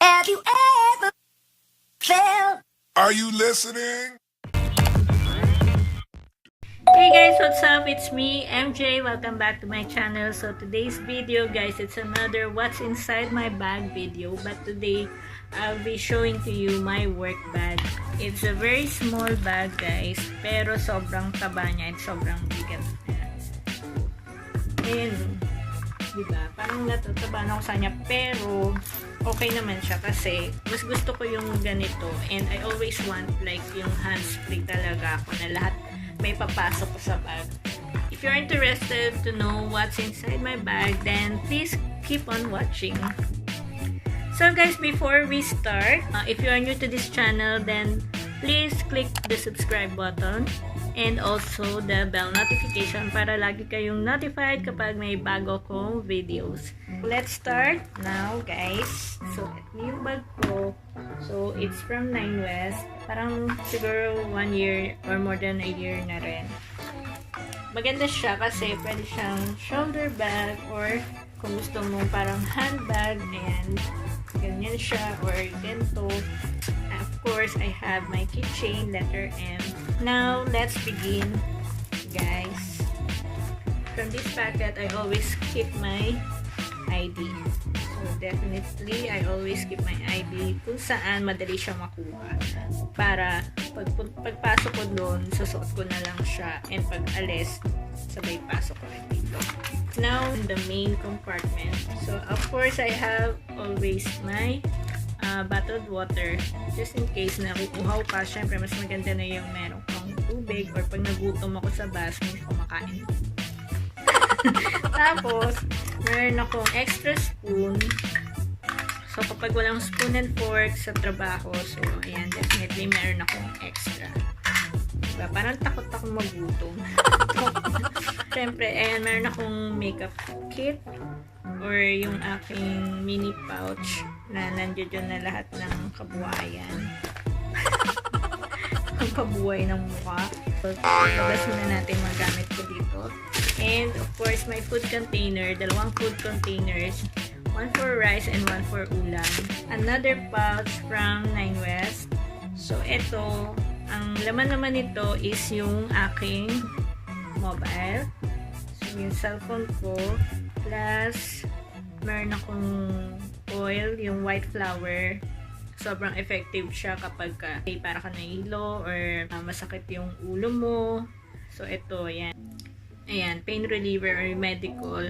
Have you ever felt? Are you listening? Hey guys, what's up? It's me, MJ. Welcome back to my channel. So today's video, guys, it's another what's inside my bag video. But today, I'll be showing to you my work bag. It's a very small bag, guys. Pero sobrang taba niya at sobrang bigat niya. And, diba? Parang natataban ako sa kanya. Pero, okay naman siya kasi mas gusto ko yung ganito. And I always want like yung hands-free talaga ako na lahat may papasok ko sa bag. If you're interested to know what's inside my bag, then please keep on watching. So guys, before we start, if you are new to this channel, then please click the subscribe button and also the bell notification para lagi kayong notified kapag may bago kong videos. Let's start now, guys. So, ito yung bag ko. So, it's from Ninewest. Parang siguro 1 year or more than a year na rin. Maganda siya kasi pwede siyang shoulder bag or kung gusto mo parang handbag, and ganyan siya or ganito. Of course, I have my keychain, letter M. Now, let's begin, guys. From this packet, I always keep my ID. So, definitely, I always keep my ID kung saan madali siyang makuha. Para pagpasok ko doon, susuot ko na lang siya. And pag alis, sabay pasok ko rin dito. Now, in the main compartment. So, of course, I have always my bottled water. Just in case na kukuhaw ka, syempre mas maganda na yung meron kang tubig or pag nagutom ako sa bus, may kumakain. Tapos, meron akong extra spoon. So, kapag walang spoon and fork sa trabaho, so, ayan, definitely meron akong extra. Diba? Parang takot akong magutom. Siyempre, ayan, meron akong makeup kit or yung aking mini pouch na nandiyan na lahat ng kabuhayan. Ang kabuhay ng mukha. So, labas muna natin magamit ko dito. And, of course, my food container. Dalawang food containers. One for rice and one for ulam. Another pouch from Ninewest. So, ito, ang laman naman nito is yung aking mobile. So, yung cellphone ko. Plus, meron akong oil, yung white flower. Sobrang effective siya kapag para ka nahilo or masakit yung ulo mo. So, ito, ayan. Ayan, pain reliever or medical.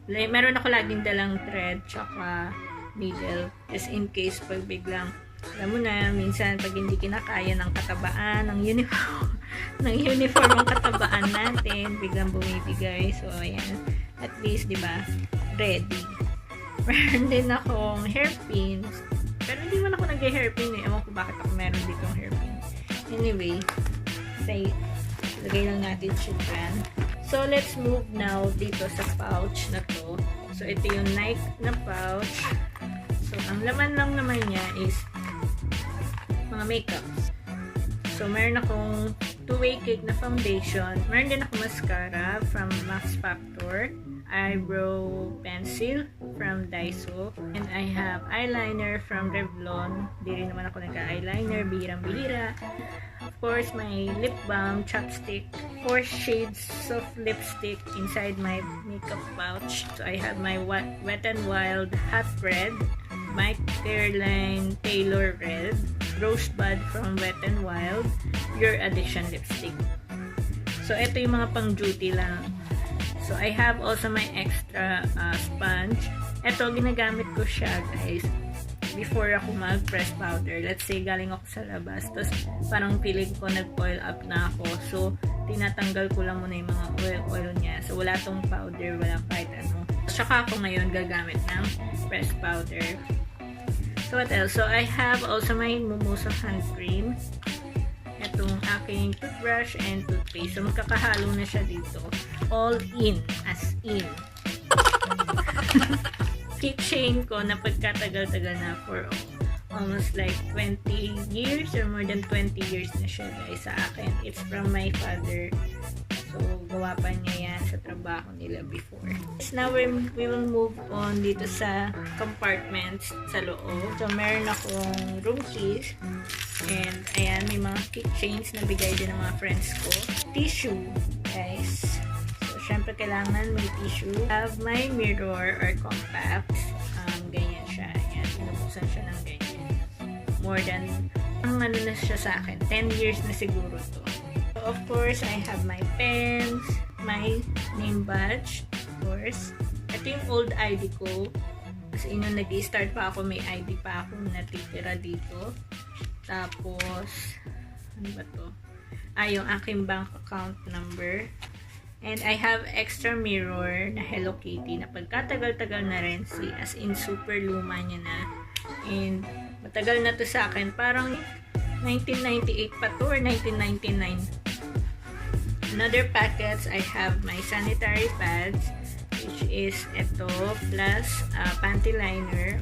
Meron ako laging dalang thread tsaka needle. Just in case pag biglang, alam mo na, minsan pag hindi kinakaya ng katabaan, ng uniform, ng uniform ang katabaan natin, biglang bumibigay. So, ayan. At least, di ba, ready. Meron din akong hairpins. Pero hindi man ako nag-hairpin eh. Ewan ko bakit ako meron ditong hairpin. Anyway, lagay lang natin siya dyan. So, let's move now dito sa pouch na to. So, ito yung Nike na pouch. So, ang laman lang naman niya is mga makeups. So, meron akong two-way cake na foundation. Meron din akong mascara from Max Factor. Eyebrow pencil from Daiso. And I have eyeliner from Revlon. Di rin naman ako nagka-eyeliner. Bihirang-bihira. Of course, my lip balm, chapstick, 4 shades of lipstick inside my makeup pouch. So, I have my Wet n Wild Hot Red, my Caroline Taylor Red, Rosebud from Wet n Wild, Pure Addiction lipstick. So, ito yung mga pang-duty lang. So, I have also my extra sponge. Ito, ginagamit ko siya, guys, before ako mag-press powder. Let's say, galing ako sa labas. Tapos, parang feeling ko nag-oil up na ako. So, tinatanggal ko lang muna yung mga oil niya. So, wala tong powder, wala kahit ano. Saka ako ngayon gagamit ng press powder. So, what else? So, I have also my Mimosa hand cream. Itong aking toothbrush and toothpaste. So, magkakahalo na siya dito. All in. As in. Keychain ko na pagkatagal-tagal na for almost like 20 years or more than 20 years na siya, guys, sa akin. It's from my father. So, So, gawa pa niya yan sa trabaho nila before. So, now we will move on dito sa compartments sa loob. So, meron akong room keys. And, ayan, may mga keychains na bigay din ng mga friends ko. Tissue, guys. So, syempre, kailangan may tissue. I have my mirror or compact. Ganyan siya. Ayan, pinabuksan siya ng ganyan. More than, ang ano na siya sa akin, 10 years na siguro to. So, of course, I have my pens, my name badge, of course. Ito yung old ID ko. Kasi nung nag-start pa ako, may ID pa ako natitira dito. Tapos, ano ba to? Yung aking bank account number. And I have extra mirror na Hello Kitty na pagkatagal-tagal na rin, as in super luma niya na. And matagal na to sa akin. Parang 1998 pa to or 1999. Another packets, I have my sanitary pads, which is ito, plus panty liner.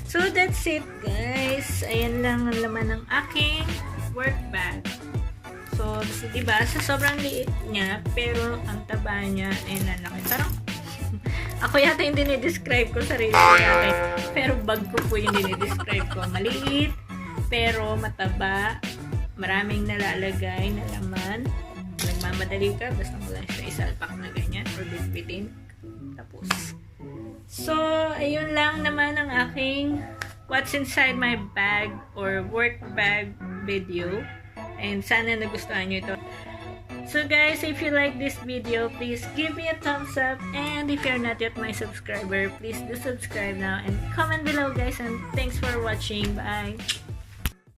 So that's it, guys. Ayan lang ang laman ng aking work bag. So, diba, sa sobrang liit niya, pero ang taba niya ay lalaki. Parang, ako yata yung dinidescribe ko, sarili ko yata. Pero bag ko po yung dinidescribe ko. Maliit, pero mataba. Maraming nalalagay na laman. Nagmamadali ka, basta mo lang siya isalpak na ganyan or bitbitin. Tapos. So, ayun lang naman ang aking what's inside my bag or work bag video. And sana nagustuhan nyo ito. So guys, if you like this video, please give me a thumbs up. And if you're not yet my subscriber, please do subscribe now. And comment below, guys. And thanks for watching. Bye!